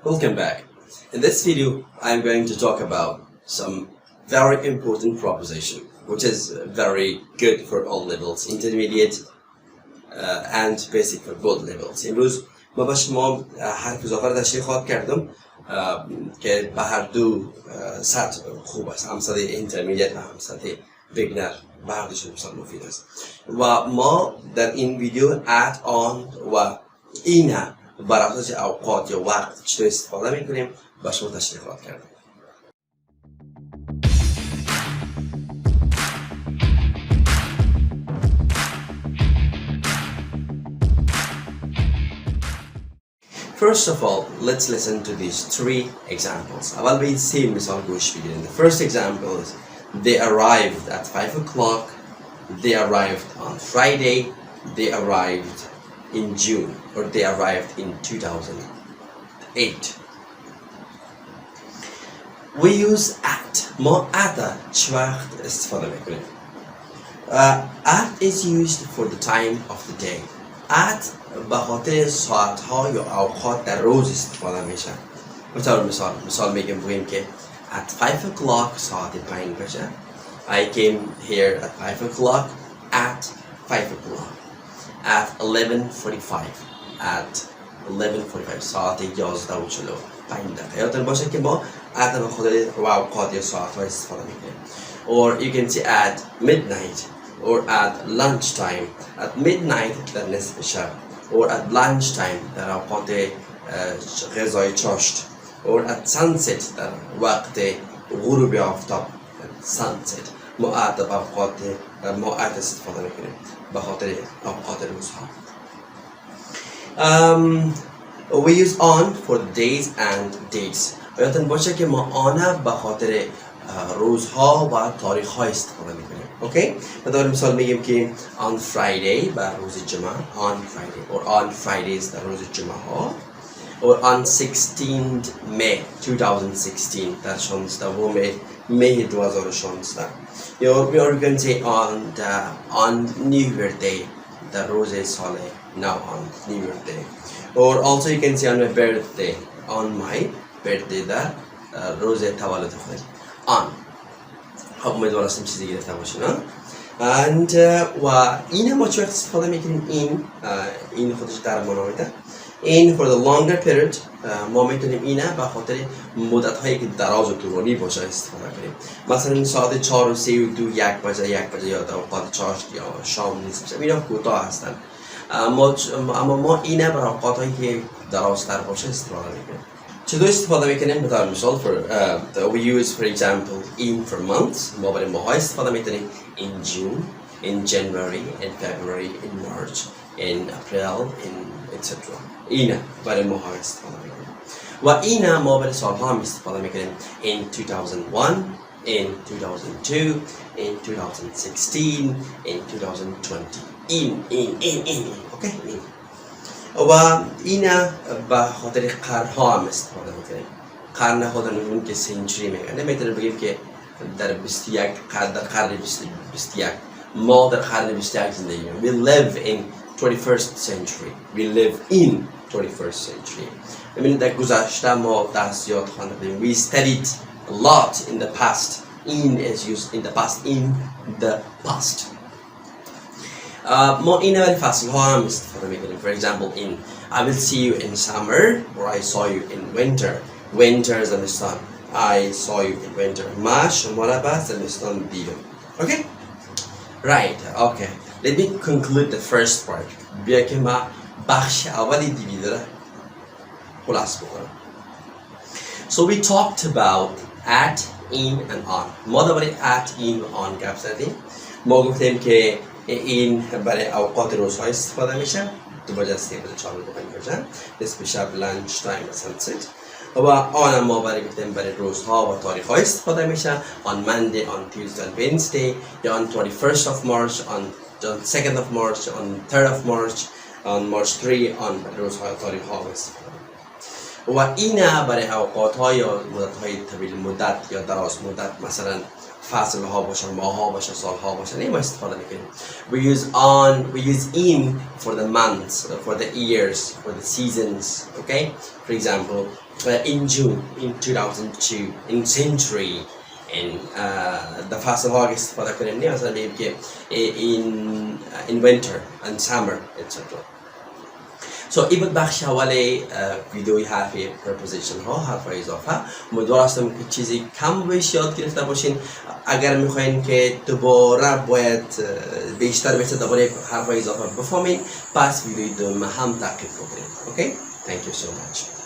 Welcome back. In this video, I'm going to talk about some very important proposition, which is very good for all levels, intermediate and basic for both levels. امروز ما با شما حرف اضافه را تشریح خواهد کردم که به هر دو سطح خوب است، هم سطح intermediate و هم سطح beginner، به هر دوشون بسیار مفید است. و ما در این ویدیو add on و اینه بر اساس اوقات یا وقت چطور استفاده میکنیم با شما تشریح خواهد کردم. First of all, let's listen to these three examples. اول به این سه مثال گوش بگیرید. The first example is they arrived at 5 o'clock. They arrived on Friday. They arrived in June, or they arrived in 2008. We use at. ما at چه وقت استفاده میکنیم؟ At is used for the time of the day. At به خاطر ساعتها یا اوقات در روز استفاده میشه. مثال میگیم که at 5 o'clock ساعت 5 بشه. I came here at 5 o'clock. At 5 o'clock. At 11:45. At 11:45 ساعت 11:45. یادتون باشه که ما at به خاطر اوقات یا ساعتها استفاده میکنیم. Or you can say at midnight or at lunchtime. At midnight در نصف شب. Or at lunchtime در اوقات غذای چاشت. Or at sunset در وقت غروب آفتاب. Sunset. ما at به اوقات ما at استفاده میکنیم به خاطر اوقات روزها. We use on for days and dates. یادتون باشه که ما آن به خاطر روزها و تاریخ‌ها استفاده میکنیم. اوکی؟ مثلا مثال میگیم که on Friday بر روز جمعه on Friday or on Fridays در روز جمعه ها or on 16th May 2016 در 16 می 2016 or you can say on New Year Day در روز سال نو on New Year Day or also you can say on my birthday on my birthday در روز تولد خود on. خب امیدوارم چیزی گرفته باشین. and و این ما چه وقت استفاده میکنیم؟ این خودش در منابع in for the longer period. ما میتونیم اینه به خاطر مدت هایی که دراز و طولانی باشه استفاده کنیم. مثلا ساعت 4 و 3 و 2 1 بجه یا اوقات چاشت یا شام نیست بشه، اینا کوتاه هستن. اما ما اینه برای اوقات هایی که درازتر باشه استفاده میکنیم. چطور استفاده میکنیم؟ مثال we use for example in for months. ما برای ماها استفاده میکنیم in June, in January, in February, in March, in April, in etc. اینه برای ماها استفاده میکنیم. و اینه ما برای سالها هم استفاده میکنیم in 2001, in 2002, in 2016, in 2020. اوکی؟ و اینه به خاطر قرنها هم استفاده میکنیم. قرن خود نمیدونیم که سنچری میگن. نمیتونیم بگیم که در 21 در قرن 21 ما در قرن 21 زندگی میکنیم. We live in 21st century. We live in 21st century. ببینید در گذشته ما درسیات خوانده بودیم. We studied a lot in the past. In is used in the past. In the past. ما اینه برای فصل ها هم استفاده میکنیم. For example in I will see you in summer or I saw you in winter. Winter زمستان. I saw you in winter. ما شما را به زمستان دیدم. Okay? Right. Okay. Let me conclude the first part. بیا که ما بخش اولی دیویده را خلاص بکنم. So we talked about at, in and on. ما درباره at, in و on گپ زدیم. ما گفتیم که این برای اوقات روزها استفاده میشه. 2 بجه 3 بجه 4 بجه 5 بجه. نصف شب لانچ تایم و سانست. و آن ما برای روزها و تاریخ ها استفاده میشه. On Monday, on Tuesday, on Wednesday, یا on 21st of March, on 2nd of March, on 3rd of March, on March 3, on روزها و تاریخ ها استفاده میشه. و اینه برای اوقات ها یا مدت های طویل مدت یا دراز مدت، مثلا فصل ها باشن، ماه ها باشن، سال ها باشن، این ما استفاده میکنیم. We use on, we use in for the months, for the years, for the seasons. Okay, for example, in June, in 2002, in century, in the فصل ها استفاده کنیم. مثلا میگیم که in winter and summer etc. So این بود بخش اول ویدیوی حرف preposition ها، حرف اضافه. امیدوار هستم که چیزی کم بهش یاد گرفته باشین. اگر میخواین که دوباره باید بیشتر درباره حرف اضافه بفهمین، پس ویدیوی دوم هم تعقیب بکنید. Okay? Thank you so much.